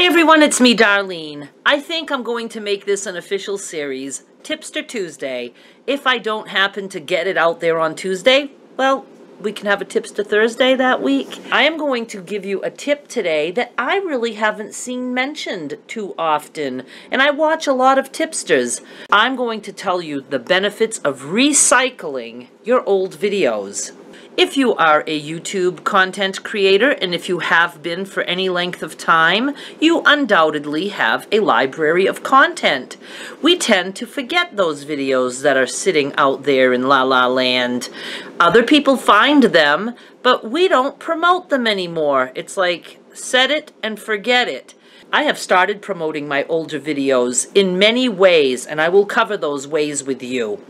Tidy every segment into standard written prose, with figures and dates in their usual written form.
Hi everyone, it's me, Darlene. I think I'm going to make this an official series, Tipster Tuesday. If I don't happen to get it out there on Tuesday, well, we can have a Tipster Thursday that week. I am going to give you a tip today that I really haven't seen mentioned too often, and I watch a lot of tipsters. I'm going to tell you the benefits of recycling your old videos. If you are a YouTube content creator, and if you have been for any length of time, you undoubtedly have a library of content. We tend to forget those videos that are sitting out there in La La Land. Other people find them, but we don't promote them anymore. It's like, set it and forget it. I have started promoting my older videos in many ways, and I will cover those ways with you.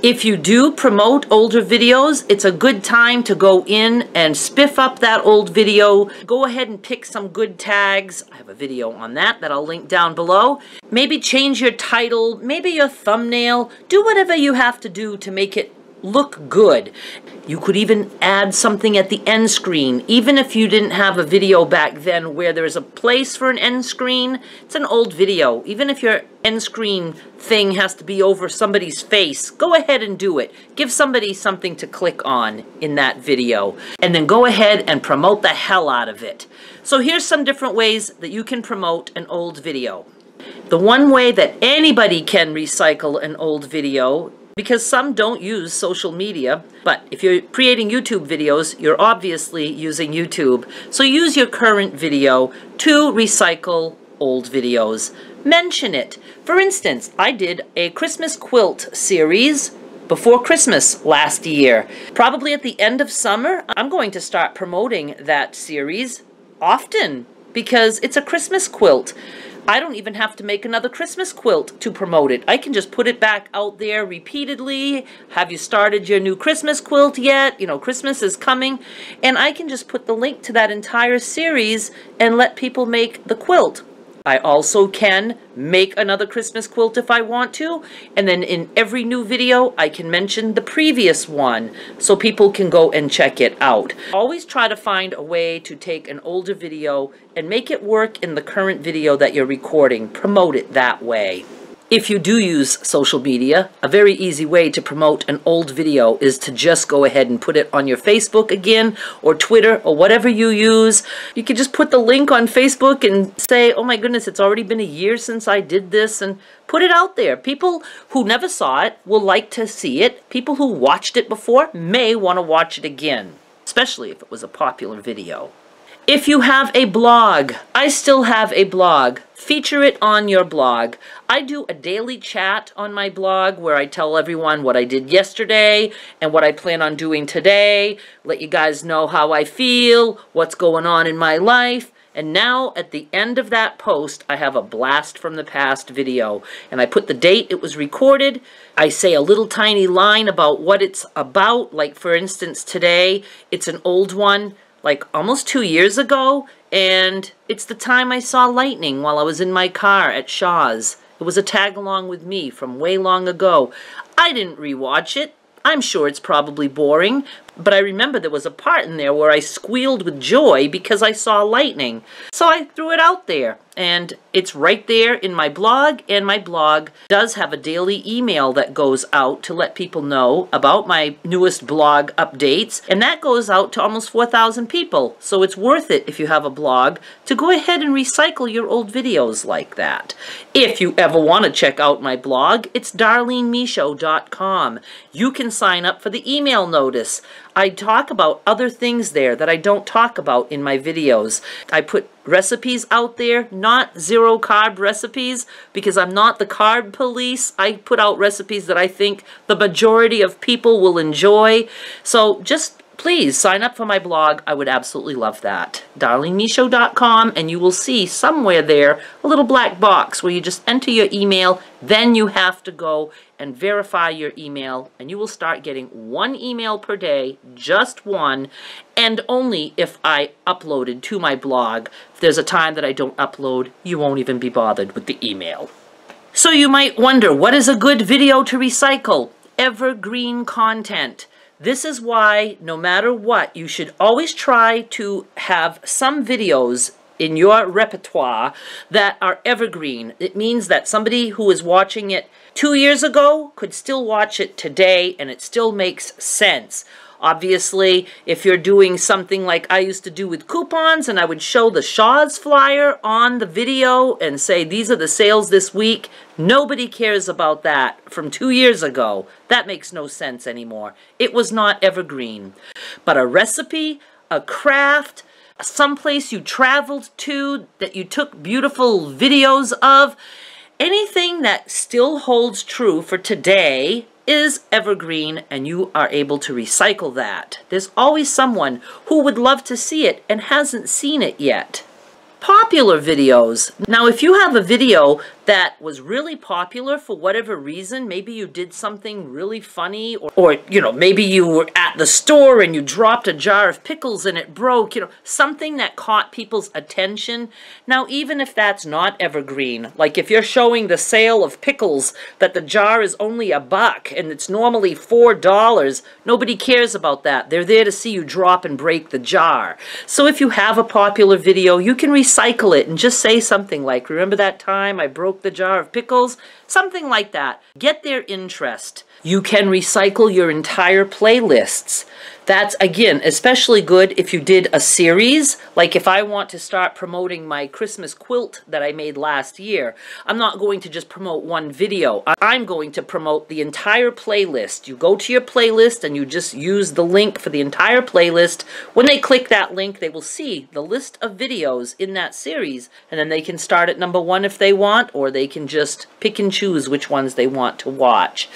If you do promote older videos, it's a good time to go in and spiff up that old video. Go ahead and pick some good tags. I have a video on that I'll link down below. Maybe change your title, maybe your thumbnail. Do whatever you have to do to make it look good. You could even add something at the end screen. Even if you didn't have a video back then where there's a place for an end screen, it's an old video. Even if your end screen thing has to be over somebody's face, go ahead and do it. Give somebody something to click on in that video, and then go ahead and promote the hell out of it. So here's some different ways that you can promote an old video. The one way that anybody can recycle an old video, because some don't use social media, but if you're creating YouTube videos, you're obviously using YouTube. So use your current video to recycle old videos. Mention it. For instance, I did a Christmas quilt series before Christmas last year. Probably at the end of summer, I'm going to start promoting that series often because it's a Christmas quilt. I don't even have to make another Christmas quilt to promote it. I can just put it back out there repeatedly. Have you started your new Christmas quilt yet? You know, Christmas is coming. And I can just put the link to that entire series and let people make the quilt. I also can make another Christmas quilt if I want to, and then in every new video I can mention the previous one so people can go and check it out. Always try to find a way to take an older video and make it work in the current video that you're recording. Promote it that way. If you do use social media, a very easy way to promote an old video is to just go ahead and put it on your Facebook again, or Twitter, or whatever you use. You can just put the link on Facebook and say, oh my goodness, it's already been a year since I did this, and put it out there. People who never saw it will like to see it. People who watched it before may want to watch it again, especially if it was a popular video. If you have a blog, I still have a blog. Feature it on your blog. I do a daily chat on my blog where I tell everyone what I did yesterday and what I plan on doing today, let you guys know how I feel, what's going on in my life. And now at the end of that post, I have a blast from the past video, and I put the date it was recorded. I say a little tiny line about what it's about. Like for instance, today, it's an old one, like almost 2 years ago, and it's the time I saw lightning while I was in my car at Shaw's. It was a tag along with me from way long ago. I didn't rewatch it. I'm sure it's probably boring, but I remember there was a part in there where I squealed with joy because I saw lightning. So I threw it out there, and it's right there in my blog, and my blog does have a daily email that goes out to let people know about my newest blog updates, and that goes out to almost 4,000 people. So it's worth it if you have a blog to go ahead and recycle your old videos like that. If you ever want to check out my blog, it's darlenemichaud.com. You can sign up for the email notice. I talk about other things there that I don't talk about in my videos. I put recipes out there, not zero carb recipes, because I'm not the carb police. I put out recipes that I think the majority of people will enjoy. So just please sign up for my blog. I would absolutely love that. DarleneMichaud.com, and you will see somewhere there a little black box where you just enter your email. Then you have to go and verify your email, and you will start getting 1 email per day, just 1, and only if I uploaded to my blog. If there's a time that I don't upload, you won't even be bothered with the email. So you might wonder, what is a good video to recycle? Evergreen content. This is why, no matter what, you should always try to have some videos in your repertoire that are evergreen. It means that somebody who is watching it 2 years ago could still watch it today and it still makes sense. Obviously, if you're doing something like I used to do with coupons and I would show the Shaw's flyer on the video and say, these are the sales this week, nobody cares about that from 2 years ago. That makes no sense anymore. It was not evergreen. But a recipe, a craft, someplace you traveled to that you took beautiful videos of, anything that still holds true for today is evergreen, and you are able to recycle that. There's always someone who would love to see it and hasn't seen it yet. Popular videos. Now, if you have a video that was really popular for whatever reason, maybe you did something really funny, or you know, maybe you were at the store and you dropped a jar of pickles and it broke, you know, something that caught people's attention. Now, even if that's not evergreen, like if you're showing the sale of pickles that the jar is only $1 and it's normally $4, nobody cares about that. They're there to see you drop and break the jar. So if you have a popular video, you can recycle it and just say something like, remember that time I broke the jar of pickles? Something like that. Get their interest. You can recycle your entire playlists. That's, again, especially good if you did a series. Like if I want to start promoting my Christmas quilt that I made last year, I'm not going to just promote one video. I'm going to promote the entire playlist. You go to your playlist and you just use the link for the entire playlist. When they click that link, they will see the list of videos in that series, and then they can start at number 1 if they want, or they can just pick and choose which ones they want to watch.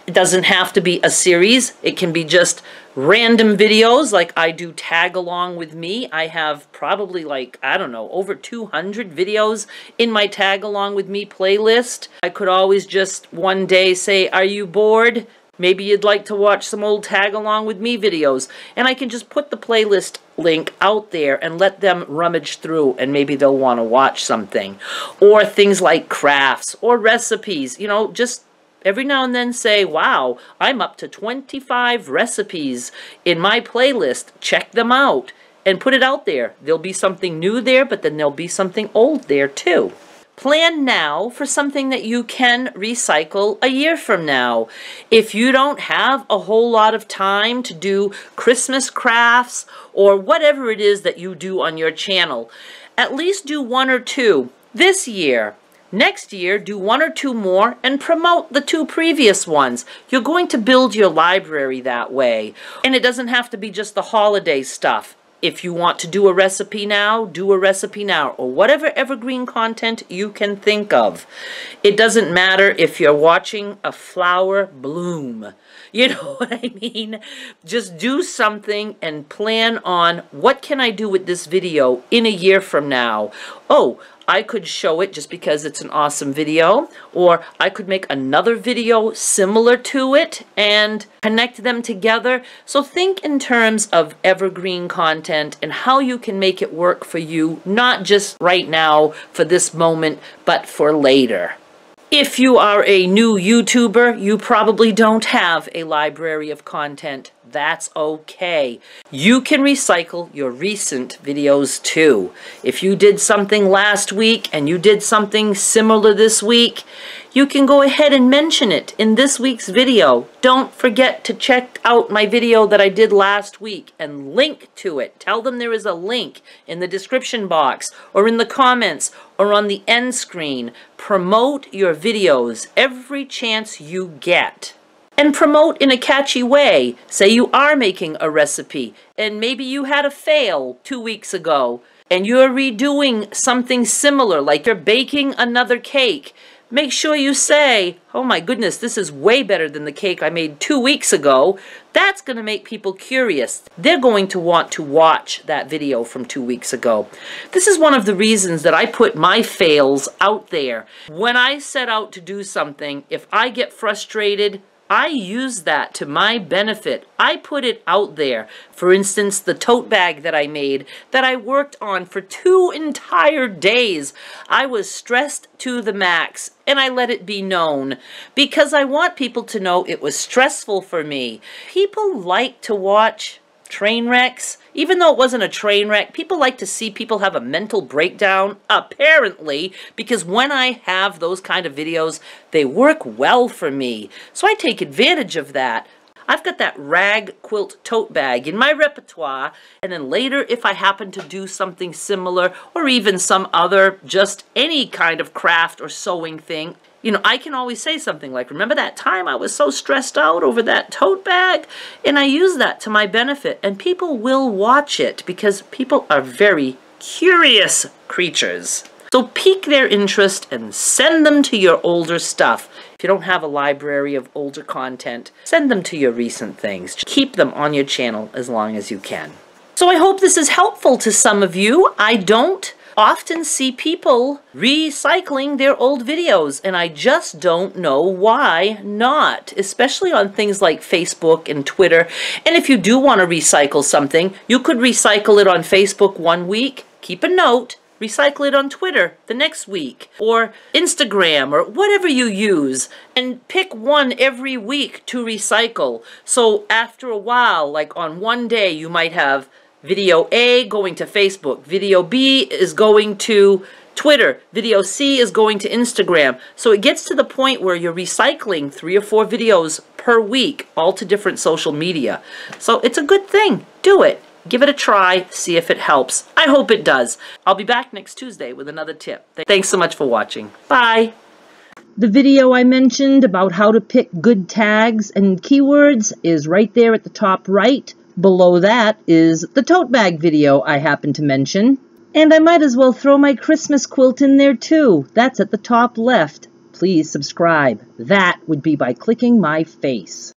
It doesn't have to be a series. It can be just random videos like I do Tag Along With Me. I have probably like, I don't know, over 200 videos in my Tag Along With Me playlist. I could always just one day say, are you bored? Maybe you'd like to watch some old Tag Along With Me videos. And I can just put the playlist link out there and let them rummage through, and maybe they'll want to watch something. Or things like crafts or recipes, you know, just every now and then say, wow, I'm up to 25 recipes in my playlist. Check them out and put it out there. There'll be something new there, but then there'll be something old there too. Plan now for something that you can recycle a year from now. If you don't have a whole lot of time to do Christmas crafts or whatever it is that you do on your channel, at least do 1 or 2 this year. Next year, do 1 or 2 more and promote the 2 previous ones. You're going to build your library that way. And it doesn't have to be just the holiday stuff. If you want to do a recipe now, do a recipe now, or whatever evergreen content you can think of. It doesn't matter if you're watching a flower bloom. You know what I mean? Just do something and plan on, what can I do with this video in a year from now? Oh, I could show it just because it's an awesome video, or I could make another video similar to it and connect them together. So think in terms of evergreen content and how you can make it work for you, not just right now for this moment, but for later. If you are a new YouTuber, you probably don't have a library of content. That's okay. You can recycle your recent videos too. If you did something last week and you did something similar this week, you can go ahead and mention it in this week's video. Don't forget to check out my video that I did last week and link to it. Tell them there is a link in the description box or in the comments or on the end screen. Promote your videos every chance you get. And promote in a catchy way. Say you are making a recipe and maybe you had a fail 2 weeks ago and you're redoing something similar, like you're baking another cake. Make sure you say, oh my goodness, this is way better than the cake I made 2 weeks ago. That's going to make people curious. They're going to want to watch that video from 2 weeks ago. This is one of the reasons that I put my fails out there. When I set out to do something, if I get frustrated, I use that to my benefit. I put it out there. For instance, the tote bag that I made, that I worked on for 2 entire days. I was stressed to the max, and I let it be known because I want people to know it was stressful for me. People like to watch train wrecks. Even though it wasn't a train wreck, people like to see people have a mental breakdown, apparently, because when I have those kind of videos, they work well for me. So I take advantage of that. I've got that rag quilt tote bag in my repertoire, and then later if I happen to do something similar, or even some other, just any kind of craft or sewing thing, you know, I can always say something like, remember that time I was so stressed out over that tote bag? And I use that to my benefit, and people will watch it because people are very curious creatures. So pique their interest and send them to your older stuff. If you don't have a library of older content, send them to your recent things. Keep them on your channel as long as you can. So I hope this is helpful to some of you. I don't often see people recycling their old videos, and I just don't know why not, especially on things like Facebook and Twitter. And if you do want to recycle something, you could recycle it on Facebook one week, keep a note, recycle it on Twitter the next week, or Instagram, or whatever you use, and pick one every week to recycle. So after a while, like on one day, you might have video A going to Facebook, video B is going to Twitter, video C is going to Instagram. So it gets to the point where you're recycling 3 or 4 videos per week, all to different social media. So it's a good thing. Do it. Give it a try, see if it helps. I hope it does. I'll be back next Tuesday with another tip. Thanks so much for watching. Bye. The video I mentioned about how to pick good tags and keywords is right there at the top right. Below that is the tote bag video I happened to mention. And I might as well throw my Christmas quilt in there too. That's at the top left. Please subscribe. That would be by clicking my face.